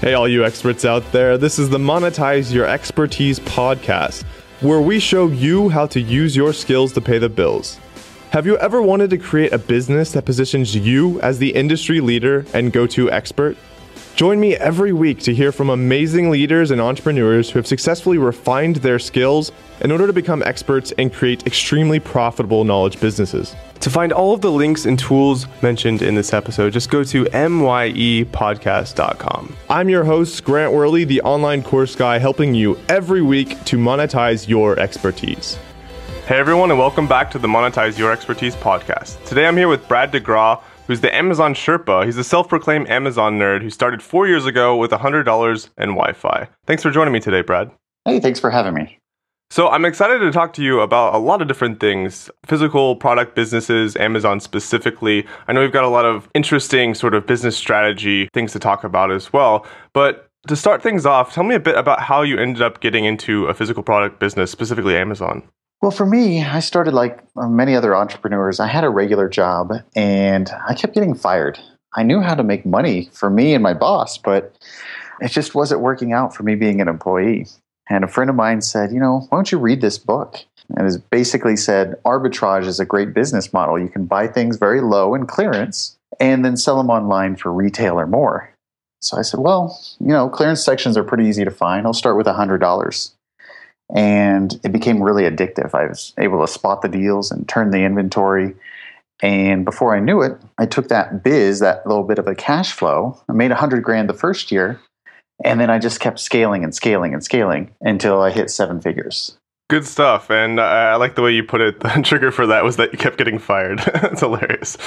Hey, all you experts out there, this is the Monetize Your Expertise podcast, where we show you how to use your skills to pay the bills. Have you ever wanted to create a business that positions you as the industry leader and go-to expert? Join me every week to hear from amazing leaders and entrepreneurs who have successfully refined their skills in order to become experts and create extremely profitable knowledge businesses. To find all of the links and tools mentioned in this episode, just go to myepodcast.com. I'm your host, Grant Weherley, the online course guy, helping you every week to monetize your expertise. Hey everyone, and welcome back to the Monetize Your Expertise podcast. Today I'm here with Brad DeGraw, who's the Amazon Sherpa. He's a self-proclaimed Amazon nerd who started 4 years ago with $100 and Wi-Fi. Thanks for joining me today, Brad. Hey, thanks for having me. So I'm excited to talk to you about a lot of different things, physical product businesses, Amazon specifically. I know we've got a lot of interesting sort of business strategy things to talk about as well. But to start things off, tell me a bit about how you ended up getting into a physical product business, specifically Amazon. Well, for me, I started like many other entrepreneurs. I had a regular job and I kept getting fired. I knew how to make money for me and my boss, but it just wasn't working out for me being an employee. And a friend of mine said, why don't you read this book? And it basically said, arbitrage is a great business model. You can buy things very low in clearance and then sell them online for retail or more. So I said, well, clearance sections are pretty easy to find. I'll start with $100. And it became really addictive. I was able to spot the deals and turn the inventory. And before I knew it, I took that little bit of a cash flow. I made $100,000 the first year. And then I just kept scaling and scaling and scaling until I hit 7 figures. Good stuff. And I like the way you put it. The trigger for that was that you kept getting fired. It's hilarious.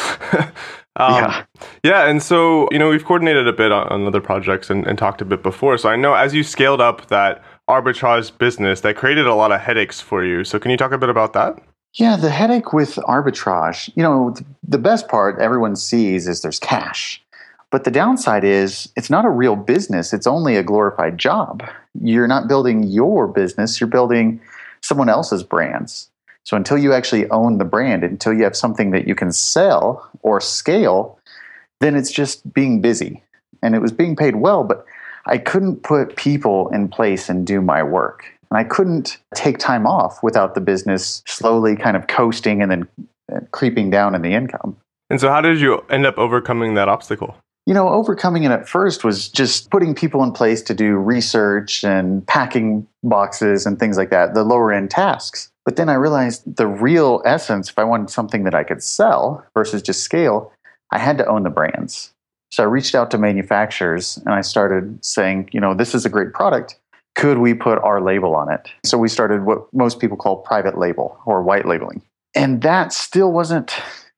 Yeah. And so, we've coordinated a bit on other projects and talked a bit before. So I know as you scaled up that arbitrage business, that created a lot of headaches for you. So can you talk a bit about that? Yeah, the headache with arbitrage, the best part everyone sees is there's cash. But the downside is it's not a real business. It's only a glorified job. You're not building your business. You're building someone else's brands. So until you actually own the brand, until you have something that you can sell or scale, then it's just being busy. And it was being paid well, but I couldn't put people in place and do my work. And I couldn't take time off without the business slowly kind of coasting and then creeping down in the income. And so how did you end up overcoming that obstacle? Overcoming it at first was just putting people in place to do research and packing boxes and things like that, the lower end tasks. But then I realized the real essence, if I wanted something that I could sell versus just scale, I had to own the brands. So I reached out to manufacturers and I started saying, this is a great product. Could we put our label on it? So we started what most people call private label or white labeling. And that still wasn't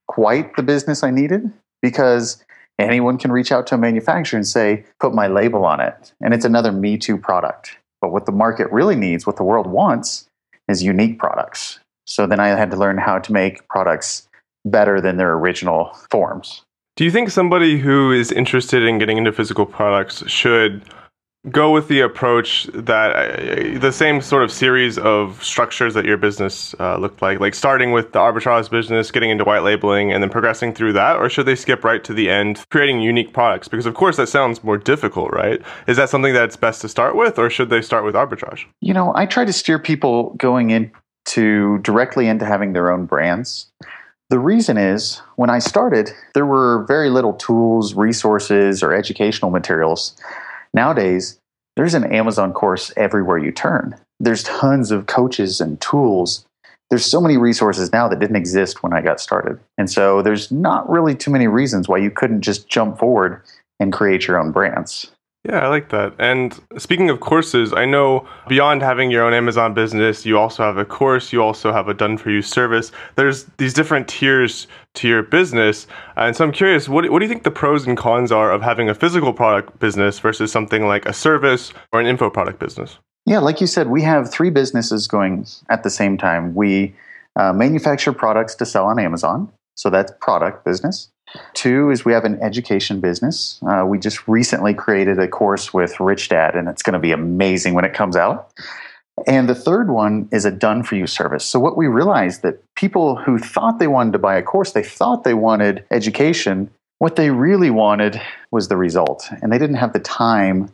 quite the business I needed because anyone can reach out to a manufacturer and say, put my label on it. And it's another Me Too product. But what the market really needs, what the world wants, is unique products. So then I had to learn how to make products better than their original forms. Do you think somebody who is interested in getting into physical products should go with the approach that the same sort of series of structures that your business looked like starting with the arbitrage business, getting into white labeling, and then progressing through that? Or should they skip right to the end, creating unique products? Because of course that sounds more difficult, right? Is that something that's best to start with, or should they start with arbitrage? I try to steer people going directly into having their own brands. The reason is, when I started, there were very little tools, resources, or educational materials. Nowadays, there's an Amazon course everywhere you turn. There's tons of coaches and tools. There's so many resources now that didn't exist when I got started. And so there's not really too many reasons why you couldn't just jump forward and create your own brands. Yeah, I like that. And speaking of courses, I know beyond having your own Amazon business, you also have a course, you also have a done-for-you service. There's these different tiers to your business. And so I'm curious, what do you think the pros and cons are of having a physical product business versus something like a service or an info product business? Yeah, like you said, we have 3 businesses going at the same time. We manufacture products to sell on Amazon. So that's product business. 2 is we have an education business. We just recently created a course with Rich Dad, and it's going to be amazing when it comes out. And the third one is a done-for-you service. So what we realized that people who thought they wanted to buy a course, they thought they wanted education, what they really wanted was the result. And they didn't have the time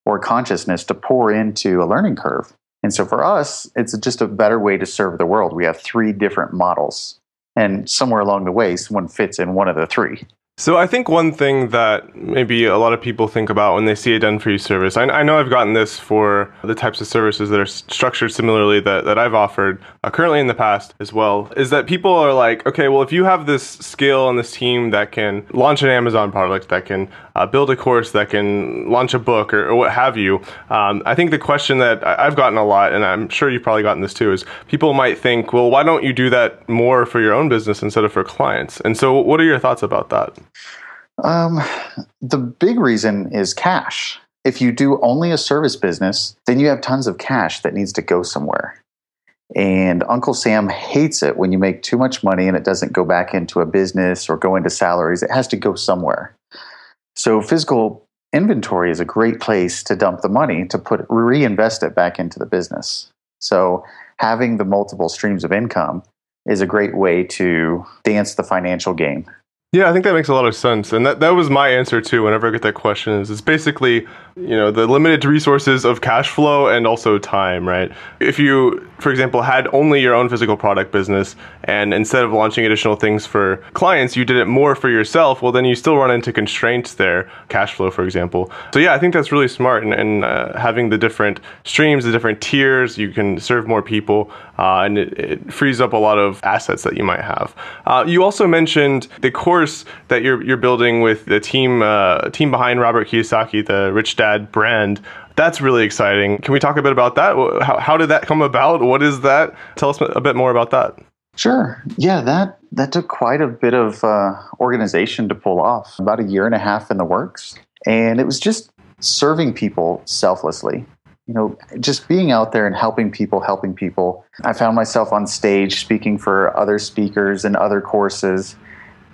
or consciousness to pour into a learning curve. And so for us, it's just a better way to serve the world. We have 3 different models, and somewhere along the way, someone fits in one of the 3. So I think one thing that maybe a lot of people think about when they see a done-for-you service, I know I've gotten this for the types of services that are structured similarly that I've offered currently in the past as well, is that people are like, okay, well, if you have this skill and this team that can launch an Amazon product, that can build a course, that can launch a book or what have you, I think the question that I've gotten a lot, and I'm sure you've probably gotten this too, is people might think, well, why don't you do that more for your own business instead of for clients? And so what are your thoughts about that? The big reason is cash. If you do only a service business, then you have tons of cash that needs to go somewhere. And Uncle Sam hates it when you make too much money and it doesn't go back into a business or go into salaries. It has to go somewhere. So physical inventory is a great place to dump the money to reinvest it back into the business. So having the multiple streams of income is a great way to dance the financial game. Yeah, I think that makes a lot of sense. And that was my answer too whenever I get that question is it's basically, the limited resources of cash flow and also time, right? If you, for example, had only your own physical product business and instead of launching additional things for clients, you did it more for yourself, well, then you still run into constraints there, cash flow, for example. So yeah, I think that's really smart. And having the different streams, the different tiers, you can serve more people and it frees up a lot of assets that you might have. You also mentioned the course that you're building with the team behind Robert Kiyosaki, the Rich Dad brand. That's really exciting. Can we talk a bit about that? How did that come about? What is that? Tell us a bit more about that. Sure. Yeah, that took quite a bit of organization to pull off. About 1.5 years in the works. And it was just serving people selflessly. Just being out there and helping people. I found myself on stage speaking for other speakers and other courses.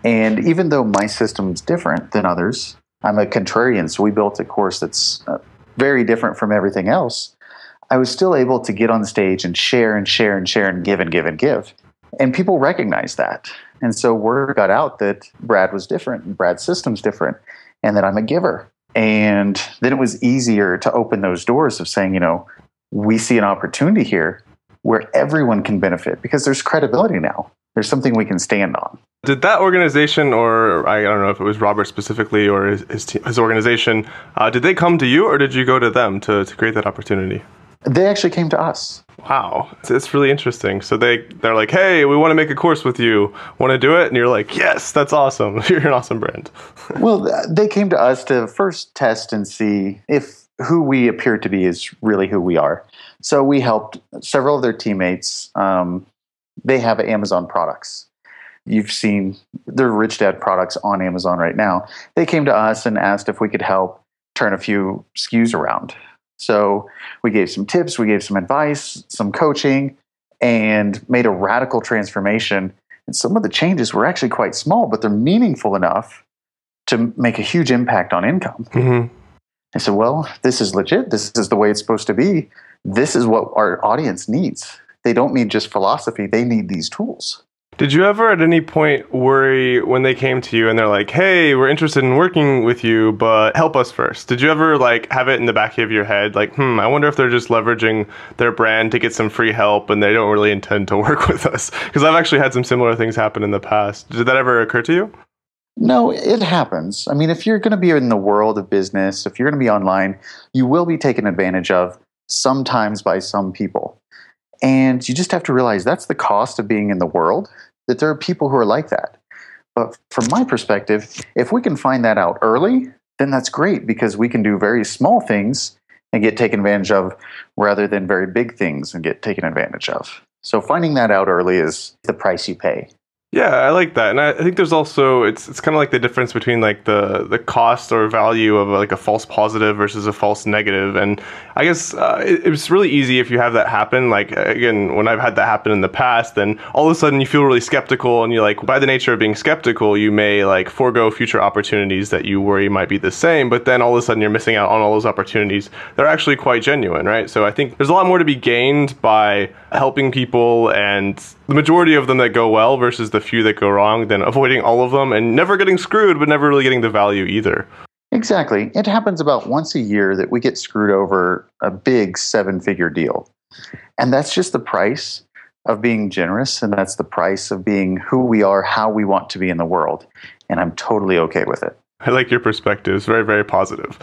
And even though my system's different than others, I'm a contrarian, so we built a course that's very different from everything else. I was still able to get on stage and share and give and give and give. And people recognized that. And so word got out that Brad was different, and Brad's system's different, and that I'm a giver. And then it was easier to open those doors of saying, we see an opportunity here where everyone can benefit because there's credibility now. There's something we can stand on. Did that organization, or I don't know if it was Robert specifically or his organization, did they come to you or did you go to them to create that opportunity? They actually came to us. Wow. It's really interesting. So they're like, hey, we want to make a course with you. Want to do it? And you're like, yes, that's awesome. You're an awesome brand. Well, they came to us to first test and see if who we appear to be is really who we are. So we helped several of their teammates. They have Amazon products. You've seen their Rich Dad products on Amazon right now. They came to us and asked if we could help turn a few SKUs around. So we gave some tips, we gave some advice, some coaching, and made a radical transformation. And some of the changes were actually quite small, but they're meaningful enough to make a huge impact on income. Mm-hmm. I said, well, this is legit. This is the way it's supposed to be. This is what our audience needs. They don't need just philosophy. They need these tools. Did you ever at any point worry when they came to you and they're like, hey, we're interested in working with you, but help us first? Did you ever have it in the back of your head, like, I wonder if they're just leveraging their brand to get some free help and they don't really intend to work with us? Because I've actually had some similar things happen in the past. Did that ever occur to you? No, it happens. I mean, if you're going to be in the world of business, if you're going to be online, you will be taken advantage of sometimes by some people. And you just have to realize that's the cost of being in the world, that there are people who are like that. But from my perspective, if we can find that out early, then that's great because we can do very small things and get taken advantage of rather than very big things and get taken advantage of. So finding that out early is the price you pay. Yeah, I like that. And I think there's also, it's kind of like the difference between like the cost or value of like a false positive versus a false negative. And I guess it's really easy if you have that happen. Like, again, when I've had that happen in the past, then all of a sudden you feel really skeptical and you're like, by the nature of being skeptical, you may like forego future opportunities that you worry might be the same. But then all of a sudden you're missing out on all those opportunities. They're actually quite genuine, right? So I think there's a lot more to be gained by helping people, and the majority of them that go well versus the few that go wrong, than avoiding all of them and never getting screwed, but never really getting the value either. Exactly. It happens about once a year that we get screwed over a big 7-figure deal. And that's just the price of being generous. And that's the price of being who we are, how we want to be in the world. And I'm totally okay with it. I like your perspective. It's very, very positive.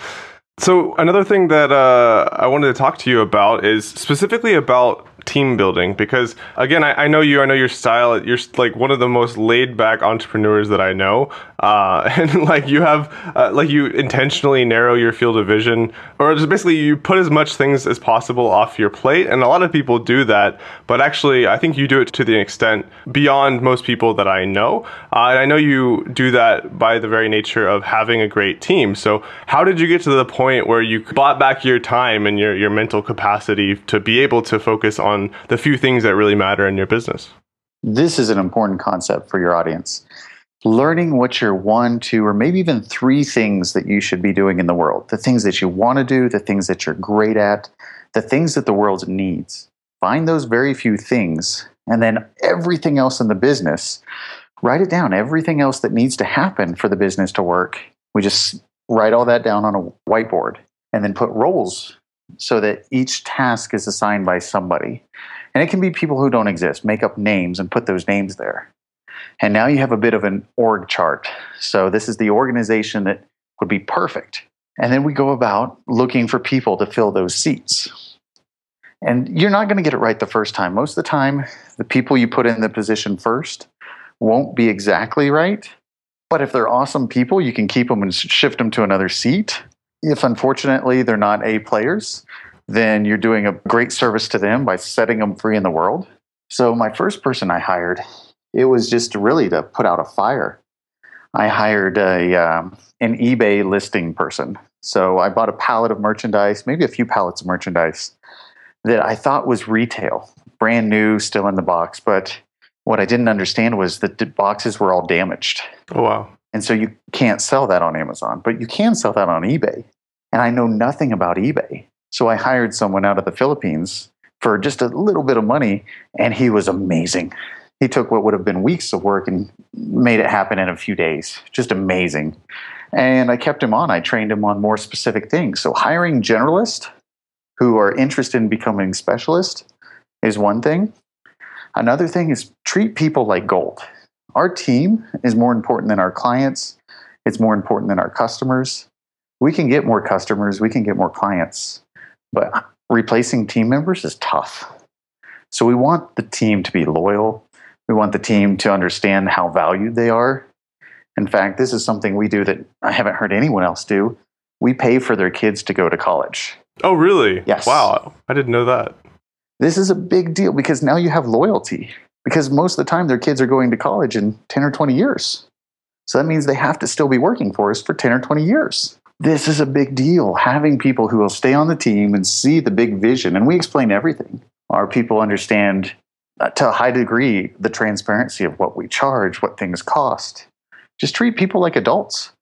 So another thing that I wanted to talk to you about is specifically about team building, because again, I know your style. You're like one of the most laid back entrepreneurs that I know, and like you have like you intentionally narrow your field of vision, or just basically you put as much things as possible off your plate. And a lot of people do that, but actually I think you do it to the extent beyond most people that I know, and I know you do that by the very nature of having a great team. So how did you get to the point where you bought back your time and your mental capacity to be able to focus on the few things that really matter in your business? This is an important concept for your audience. Learning what your 1, 2, or maybe even 3 things that you should be doing in the world. The things that you want to do, the things that you're great at, the things that the world needs. Find those very few things, and then everything else in the business, write it down. Everything else that needs to happen for the business to work, we just write all that down on a whiteboard, and then put roles so that each task is assigned by somebody. And it can be people who don't exist. Make up names and put those names there. And now you have a bit of an org chart. So this is the organization that would be perfect. And then we go about looking for people to fill those seats. And you're not going to get it right the first time. Most of the time, the people you put in the position first won't be exactly right. But if they're awesome people, you can keep them and shift them to another seat. If unfortunately they're not A players, then you're doing a great service to them by setting them free in the world. So my first person I hired, it was just really to put out a fire. I hired an eBay listing person. So I bought a pallet of merchandise, maybe a few pallets of merchandise that I thought was retail, brand new, still in the box. But what I didn't understand was that the boxes were all damaged. Oh, wow. And so you can't sell that on Amazon, but you can sell that on eBay. And I know nothing about eBay. So I hired someone out of the Philippines for just a little bit of money, and he was amazing. He took what would have been weeks of work and made it happen in a few days. Just amazing. And I kept him on. I trained him on more specific things. So hiring generalists who are interested in becoming specialists is one thing. Another thing is treat people like gold. Our team is more important than our clients. It's more important than our customers. We can get more customers. We can get more clients. But replacing team members is tough. So we want the team to be loyal. We want the team to understand how valued they are. In fact, this is something we do that I haven't heard anyone else do. We pay for their kids to go to college. Oh, really? Yes. Wow. I didn't know that. This is a big deal because now you have loyalty. Because most of the time their kids are going to college in 10 or 20 years. So that means they have to still be working for us for 10 or 20 years. This is a big deal, having people who will stay on the team and see the big vision. And we explain everything. Our people understand to a high degree the transparency of what we charge, what things cost. Just treat people like adults.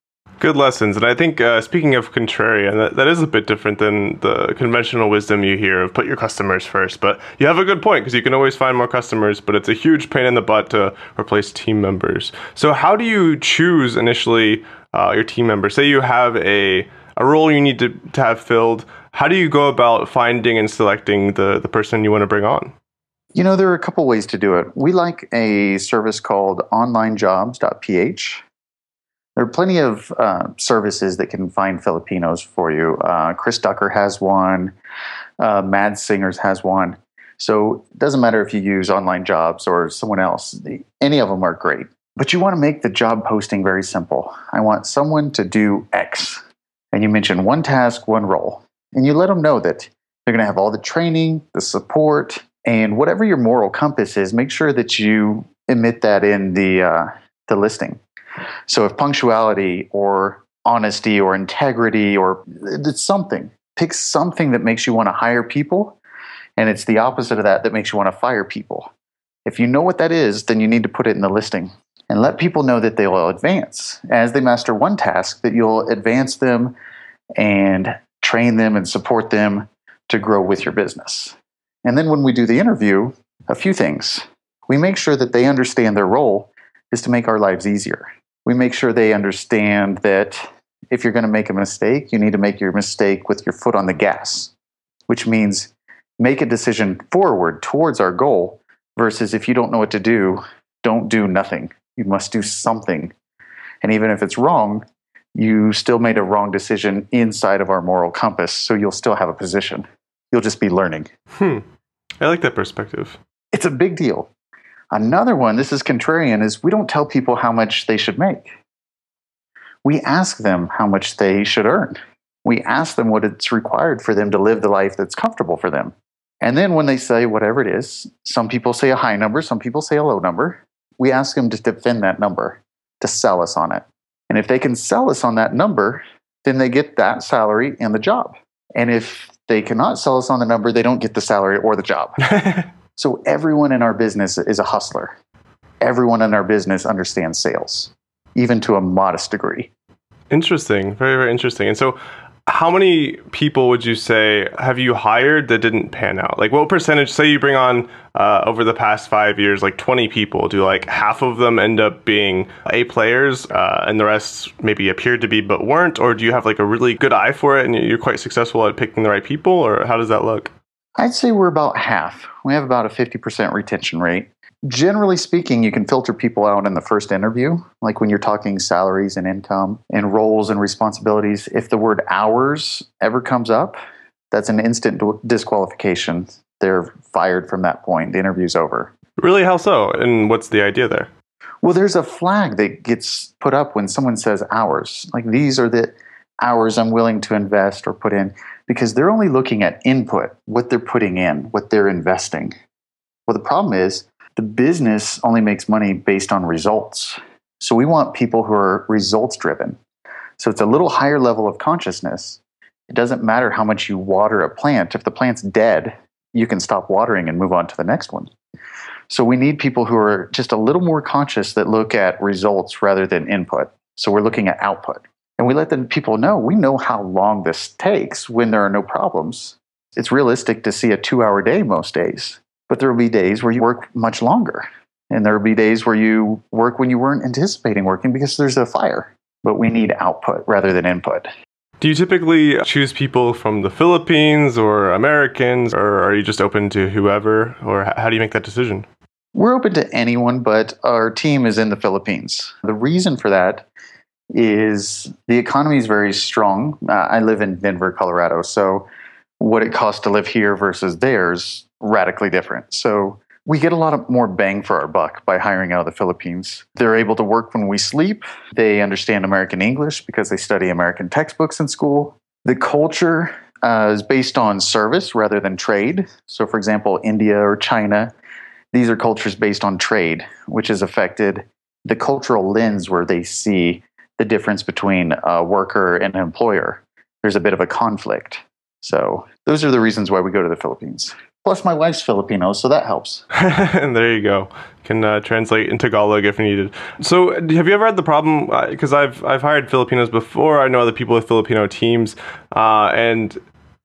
Good lessons. And I think speaking of contrarian, that is a bit different than the conventional wisdom you hear of put your customers first. But you have a good point because you can always find more customers, but it's a huge pain in the butt to replace team members. So how do you choose initially your team members? Say you have a role you need to have filled. How do you go about finding and selecting the person you want to bring on? You know, there are a couple ways to do it. We like a service called onlinejobs.ph. There are plenty of services that can find Filipinos for you. Chris Ducker has one. Mad Singers has one. So it doesn't matter if you use Online Jobs or someone else. Any of them are great. But you want to make the job posting very simple. I want someone to do X. And you mention one task, one role. And you let them know that they're going to have all the training, the support, and whatever your moral compass is, make sure that you emit that in the listing. So if punctuality or honesty or integrity or it's something, pick something that makes you want to hire people, and it's the opposite of that makes you want to fire people. If you know what that is, then you need to put it in the listing and let people know that they will advance. As they master one task, that you'll advance them and train them and support them to grow with your business. And then when we do the interview, a few things. We make sure that they understand their role is to make our lives easier. We make sure they understand that if you're going to make a mistake, you need to make your mistake with your foot on the gas, which means make a decision forward towards our goal versus if you don't know what to do, don't do nothing. You must do something. And even if it's wrong, you still made a wrong decision inside of our moral compass, so you'll still have a position. You'll just be learning. I like that perspective. It's a big deal. Another one, this is contrarian, is we don't tell people how much they should make. We ask them how much they should earn. We ask them what it's required for them to live the life that's comfortable for them. And then when they say whatever it is, some people say a high number, some people say a low number. We ask them to defend that number, to sell us on it. And if they can sell us on that number, then they get that salary and the job. And if they cannot sell us on the number, they don't get the salary or the job. So everyone in our business is a hustler. Everyone in our business understands sales, even to a modest degree. Interesting. Very, very interesting. And so how many people would you say have you hired that didn't pan out? Like what percentage, say you bring on over the past 5 years, like 20 people, do like half of them end up being A players and the rest maybe appeared to be but weren't? Or do you have like a really good eye for it and you're quite successful at picking the right people? Or how does that look? I'd say we're about half. We have about a 50% retention rate. Generally speaking, you can filter people out in the first interview, like when you're talking salaries and income and roles and responsibilities. If the word hours ever comes up, that's an instant disqualification. They're fired from that point. The interview's over. Really? How so? And what's the idea there? Well, there's a flag that gets put up when someone says hours. Like these are the hours I'm willing to invest or put in, because they're only looking at input, what they're putting in, what they're investing. Well, the problem is the business only makes money based on results. So we want people who are results driven. So it's a little higher level of consciousness. It doesn't matter how much you water a plant. If the plant's dead, you can stop watering and move on to the next one. So we need people who are just a little more conscious that look at results rather than input. So we're looking at output. And we let the people know, we know how long this takes when there are no problems. It's realistic to see a 2-hour day most days, but there will be days where you work much longer. And there will be days where you work when you weren't anticipating working because there's a fire. But we need output rather than input. Do you typically choose people from the Philippines or Americans, or are you just open to whoever? Or how do you make that decision? We're open to anyone, but our team is in the Philippines. The reason for that is the economy is very strong. I live in Denver, Colorado, so what it costs to live here versus theirs radically different. So we get a lot more bang for our buck by hiring out of the Philippines. They're able to work when we sleep. They understand American English because they study American textbooks in school. The culture is based on service rather than trade. So for example, India or China, these are cultures based on trade, which has affected the cultural lens where they see the difference between a worker and an employer. There's a bit of a conflict. So those are the reasons why we go to the Philippines. Plus my wife's Filipino, so that helps. And there you go. Can translate into Tagalog if needed. So have you ever had the problem, because I've hired Filipinos before, I know other people with Filipino teams, and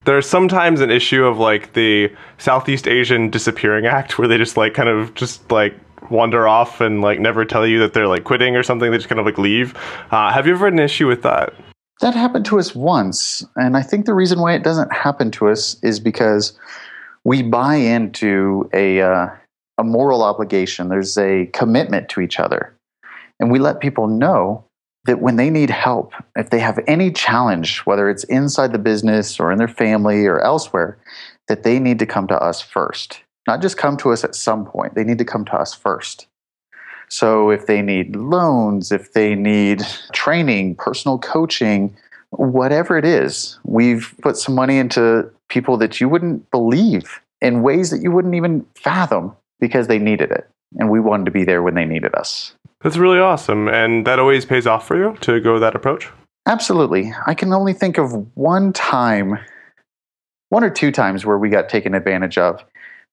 there's sometimes an issue of like the Southeast Asian disappearing act where they just like kind of just like wander off and like never tell you that they're like quitting or something. They just kind of like leave. Have you ever had an issue with that? That happened to us once. And I think the reason why it doesn't happen to us is because we buy into a moral obligation. There's a commitment to each other. And we let people know that when they need help, if they have any challenge, whether it's inside the business or in their family or elsewhere, that they need to come to us first. Not just come to us at some point. They need to come to us first. So if they need loans, if they need training, personal coaching, whatever it is, we've put some money into people that you wouldn't believe in ways that you wouldn't even fathom because they needed it. And we wanted to be there when they needed us. That's really awesome. And that always pays off for you to go that approach? Absolutely. I can only think of one or two times where we got taken advantage of.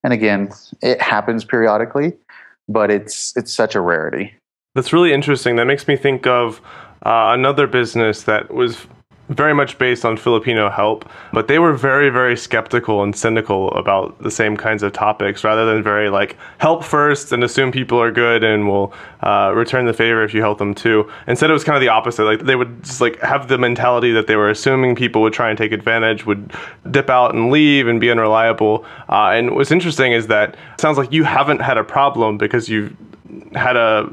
And again, it happens periodically, but it's such a rarity. That's really interesting. That makes me think of another business that was very much based on Filipino help, but they were very, very skeptical and cynical about the same kinds of topics, rather than very like help first and assume people are good and will return the favor if you help them too. Instead, it was kind of the opposite. Like they would just like have the mentality that they were assuming people would try and take advantage, would dip out and leave and be unreliable. And what's interesting is that it sounds like you haven't had a problem because you've had a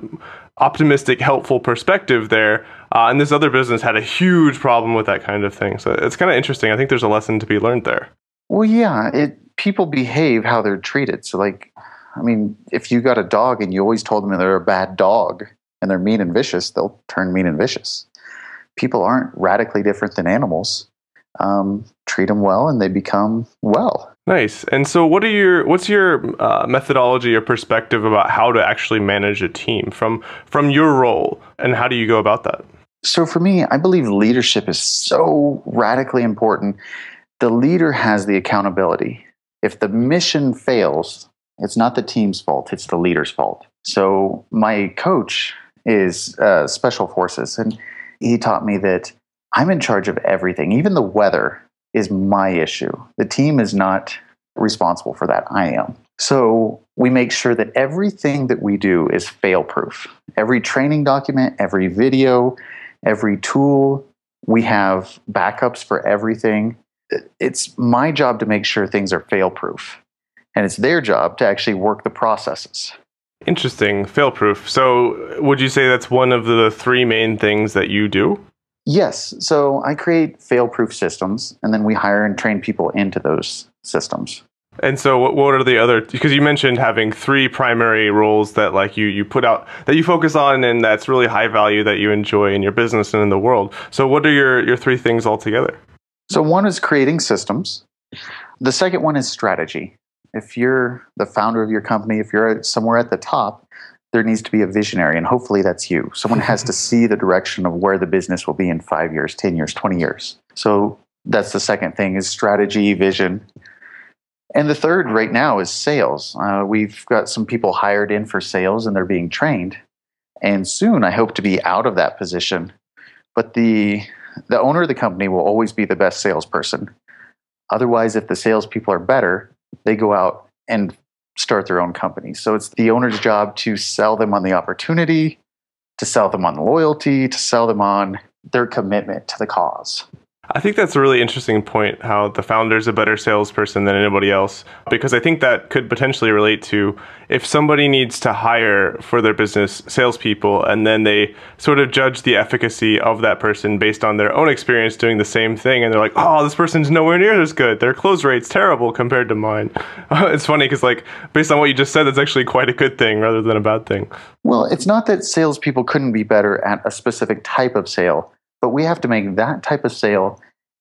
optimistic, helpful perspective there. And this other business had a huge problem with that kind of thing. So it's kind of interesting. I think there's a lesson to be learned there. Well, yeah, people behave how they're treated. So like, I mean, if you got a dog and you always told them they're a bad dog and they're mean and vicious, they'll turn mean and vicious. People aren't radically different than animals. Treat them well and they become well. Nice. And so what's your methodology or perspective about how to actually manage a team from your role, and how do you go about that? So for me, I believe leadership is so radically important. The leader has the accountability. If the mission fails, it's not the team's fault, it's the leader's fault. So my coach is Special Forces, and he taught me that I'm in charge of everything. Even the weather is my issue. The team is not responsible for that. I am. So we make sure that everything that we do is fail-proof. Every training document, every video, every tool, we have backups for everything. It's my job to make sure things are fail-proof. And it's their job to actually work the processes. Interesting. Fail-proof. So would you say that's one of the three main things that you do? Yes. So I create fail-proof systems, and then we hire and train people into those systems. And so what are the other, because you mentioned having three primary roles that like you put out, that you focus on, and that's really high value that you enjoy in your business and in the world. So what are your three things altogether? So one is creating systems. The second one is strategy. If you're the founder of your company, if you're somewhere at the top, there needs to be a visionary, and hopefully that's you. Someone has to see the direction of where the business will be in 5 years, 10 years, 20 years. So that's the second thing, is strategy, vision. And the third right now is sales. We've got some people hired in for sales, and they're being trained. And soon I hope to be out of that position. But the owner of the company will always be the best salesperson. Otherwise, if the salespeople are better, they go out and start their own company. So it's the owner's job to sell them on the opportunity, to sell them on the loyalty, to sell them on their commitment to the cause. I think that's a really interesting point, how the founder's a better salesperson than anybody else, because I think that could potentially relate to if somebody needs to hire for their business salespeople, and then they sort of judge the efficacy of that person based on their own experience doing the same thing, and they're like, oh, this person's nowhere near as good. Their close rate's terrible compared to mine. It's funny because like based on what you just said, that's actually quite a good thing rather than a bad thing. Well, it's not that salespeople couldn't be better at a specific type of sale, but we have to make that type of sale,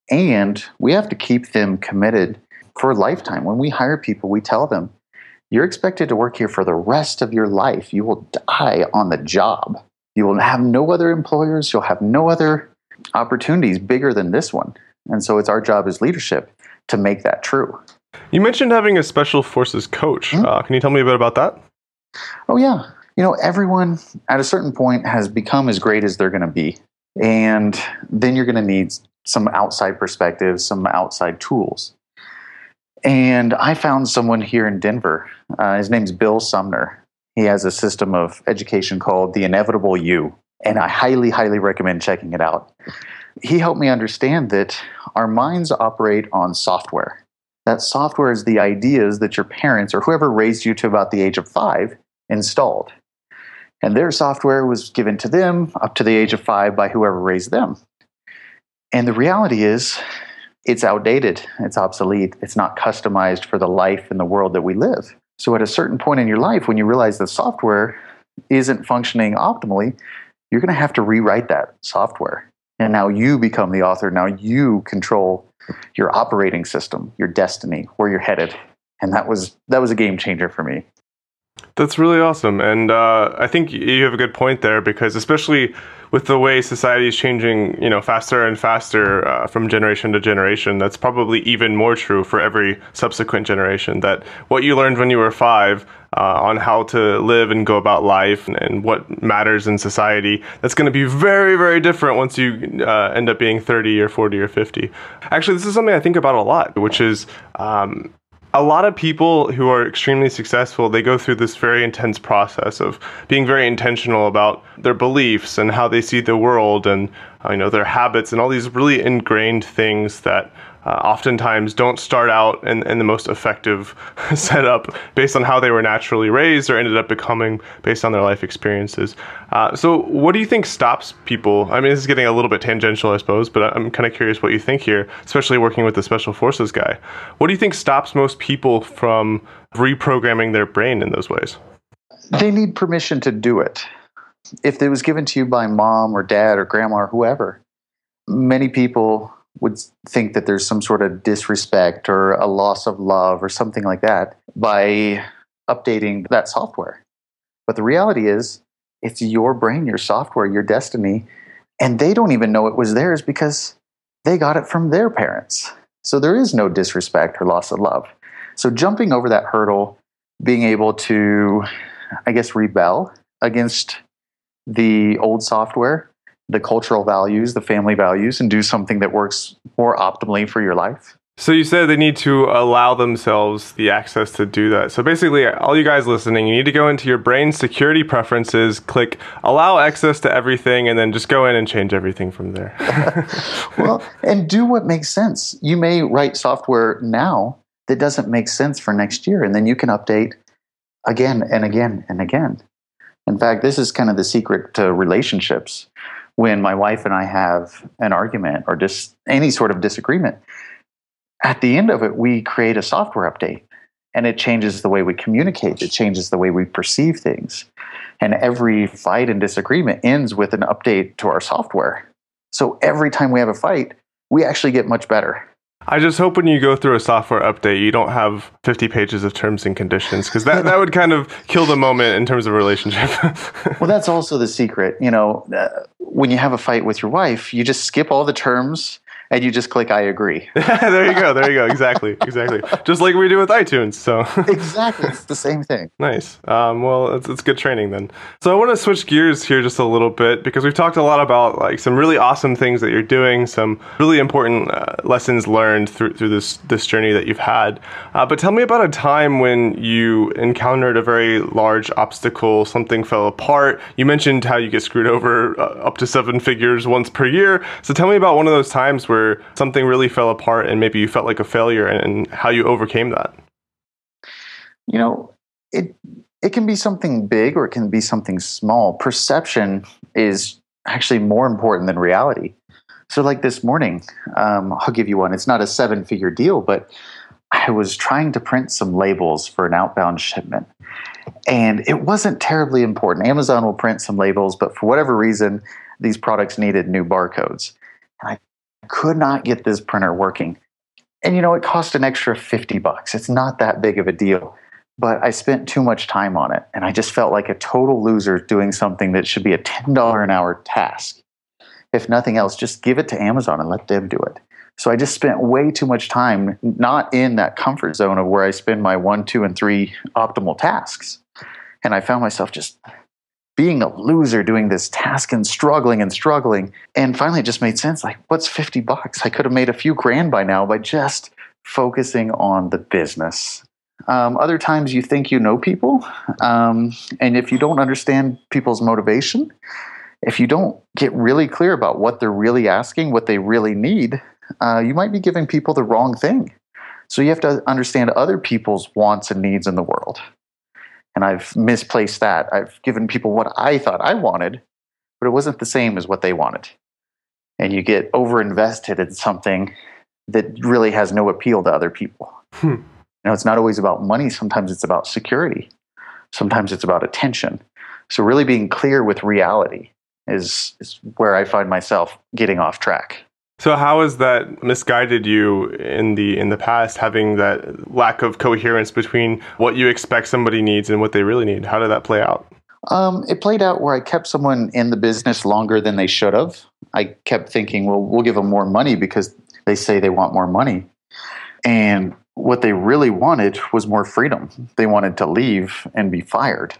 and we have to keep them committed for a lifetime. When we hire people, we tell them, you're expected to work here for the rest of your life. You will die on the job. You will have no other employers. You'll have no other opportunities bigger than this one. And so it's our job as leadership to make that true. You mentioned having a special forces coach. Can you tell me a bit about that? Oh, yeah. Everyone at a certain point has become as great as they're going to be. And then you're going to need some outside perspectives, some outside tools. And I found someone here in Denver. His name's Bill Sumner. He has a system of education called The Inevitable You, and I highly, highly recommend checking it out. He helped me understand that our minds operate on software. That software is the ideas that your parents or whoever raised you to about the age of 5 installed. And their software was given to them up to the age of 5 by whoever raised them. And the reality is, it's outdated, it's obsolete, it's not customized for the life and the world that we live. So at a certain point in your life, when you realize the software isn't functioning optimally, you're going to have to rewrite that software. And now you become the author. Now you control your operating system, your destiny, where you're headed. And that was a game changer for me. That's really awesome. And I think you have a good point there, because especially with the way society is changing, faster and faster from generation to generation, that's probably even more true for every subsequent generation, that what you learned when you were 5 on how to live and go about life and what matters in society, that's going to be very, very different once you end up being 30 or 40 or 50. Actually, this is something I think about a lot, which is a lot of people who are extremely successful, they go through this very intense process of being very intentional about their beliefs and how they see the world, and their habits and all these really ingrained things that oftentimes don't start out in the most effective setup based on how they were naturally raised or ended up becoming based on their life experiences. So what do you think stops people? I mean, this is getting a little bit tangential, I suppose, but I'm kind of curious what you think here, especially working with the Special Forces guy. What do you think stops most people from reprogramming their brain in those ways? They need permission to do it. If it was given to you by mom or dad or grandma or whoever, many people would think that there's some sort of disrespect or a loss of love or something like that by updating that software. But the reality is, it's your brain, your software, your destiny, and they don't even know it was theirs because they got it from their parents. So there is no disrespect or loss of love. So jumping over that hurdle, being able to, I guess, rebel against the old software, the cultural values, the family values, and do something that works more optimally for your life. So you said they need to allow themselves the access to do that. So basically, all you guys listening, you need to go into your brain security preferences, click allow access to everything, and then just go in and change everything from there. Well, and do what makes sense. You may write software now that doesn't make sense for next year, and then you can update again and again and again. In fact, this is kind of the secret to relationships. When my wife and I have an argument or just any sort of disagreement, at the end of it, we create a software update, and it changes the way we communicate. It changes the way we perceive things. And every fight and disagreement ends with an update to our software. So every time we have a fight, we actually get much better. I just hope when you go through a software update, you don't have 50 pages of terms and conditions, because that would kind of kill the moment in terms of relationship. Well, that's also the secret. When you have a fight with your wife, you just skip all the terms and you just click I agree. There you go. Exactly. Just like we do with iTunes. So exactly. It's the same thing. Nice. Well, it's good training then. So I want to switch gears here just a little bit, because we've talked a lot about like some really awesome things that you're doing, some really important lessons learned through this journey that you've had. But tell me about a time when you encountered a very large obstacle, something fell apart. You mentioned how you get screwed over up to 7 figures once per year. So tell me about one of those times where something really fell apart and maybe you felt like a failure, and how you overcame that. It can be something big or it can be something small. Perception is actually more important than reality. So like this morning, I'll give you one. It's not a 7-figure deal, but I was trying to print some labels for an outbound shipment. And it wasn't terribly important. Amazon will print some labels, but for whatever reason, these products needed new barcodes. And I could not get this printer working. And it cost an extra $50. It's not that big of a deal. But I spent too much time on it, and I just felt like a total loser doing something that should be a $10 an hour task. If nothing else, just give it to Amazon and let them do it. So I just spent way too much time not in that comfort zone of where I spend my 1, 2, and 3 optimal tasks. And I found myself just being a loser doing this task and struggling. And finally it just made sense. Like, what's $50? I could have made a few grand by now by just focusing on the business. Other times you think you know people, and if you don't understand people's motivation, if you don't get really clear about what they're really asking, what they really need, you might be giving people the wrong thing. So you have to understand other people's wants and needs in the world. And I've misplaced that. I've given people what I thought I wanted, but it wasn't the same as what they wanted. And you get overinvested in something that really has no appeal to other people. It's not always about money. Sometimes it's about security. Sometimes it's about attention. So really being clear with reality is where I find myself getting off track. So how has that misguided you in the past, having that lack of coherence between what you expect somebody needs and what they really need? How did that play out? It played out where I kept someone in the business longer than they should have. I kept thinking, well, we'll give them more money because they say they want more money. And what they really wanted was more freedom. They wanted to leave and be fired.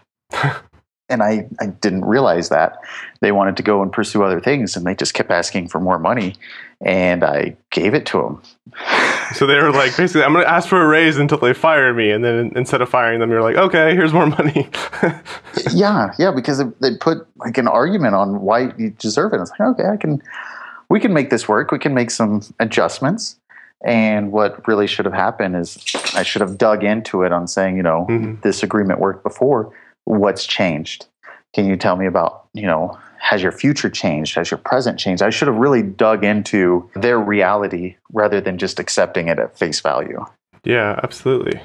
And I didn't realize that. They wanted to go and pursue other things, and they just kept asking for more money, and I gave it to them. So they were like, basically, I'm going to ask for a raise until they fire me, and then instead of firing them, you're like, okay, here's more money. yeah, because they put like an argument on why you deserve it. It's like, okay, we can make this work. We can make some adjustments. And what really should have happened is I should have dug into it on saying, this agreement worked before. What's changed? Can you tell me about, has your future changed? Has your present changed? I should have really dug into their reality rather than just accepting it at face value. Yeah, absolutely.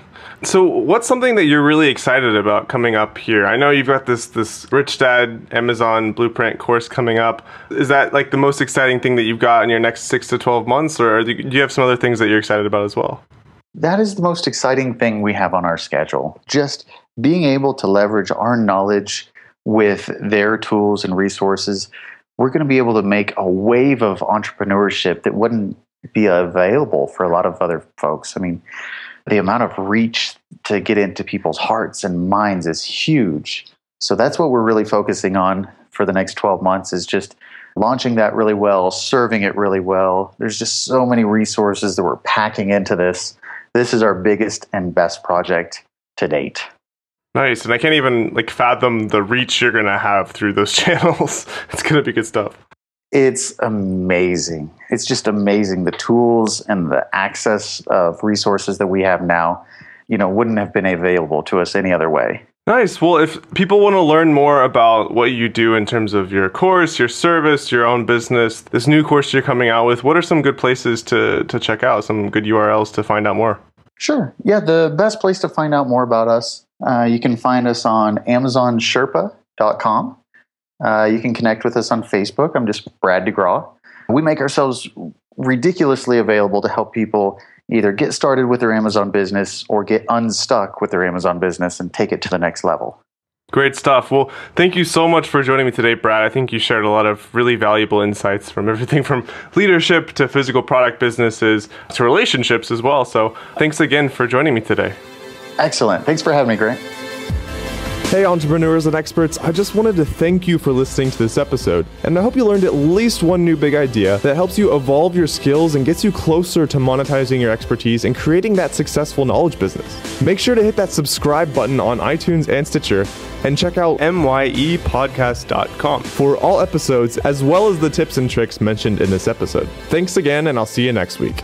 So what's something that you're really excited about coming up here? I know you've got this Rich Dad Amazon Blueprint course coming up. Is that like the most exciting thing that you've got in your next 6 to 12 months? Or do you have some other things that you're excited about as well? That is the most exciting thing we have on our schedule. Just being able to leverage our knowledge with their tools and resources. We're going to be able to make a wave of entrepreneurship that wouldn't be available for a lot of other folks. I mean, the amount of reach to get into people's hearts and minds is huge. So that's what we're really focusing on for the next 12 months is just launching that really well, serving it really well. There's just so many resources that we're packing into this. This is our biggest and best project to date. Nice. And I can't even fathom the reach you're going to have through those channels. It's going to be good stuff. It's amazing. It's just amazing. The tools and the access of resources that we have now, wouldn't have been available to us any other way. Nice. Well, if people want to learn more about what you do in terms of your course, your service, your own business, this new course you're coming out with, what are some good places to check out, some good URLs to find out more? Sure. Yeah, the best place to find out more about us, you can find us on AmazonSherpa.com. You can connect with us on Facebook. I'm just Brad DeGraw. We make ourselves ridiculously available to help people either get started with their Amazon business or get unstuck with their Amazon business and take it to the next level. Great stuff. Well, thank you so much for joining me today, Brad. I think you shared a lot of really valuable insights from everything from leadership to physical product businesses to relationships as well. So thanks again for joining me today. Excellent. Thanks for having me, Grant. Hey, entrepreneurs and experts, I just wanted to thank you for listening to this episode, and I hope you learned at least one new big idea that helps you evolve your skills and gets you closer to monetizing your expertise and creating that successful knowledge business. Make sure to hit that subscribe button on iTunes and Stitcher, and check out myepodcast.com for all episodes as well as the tips and tricks mentioned in this episode. Thanks again, and I'll see you next week.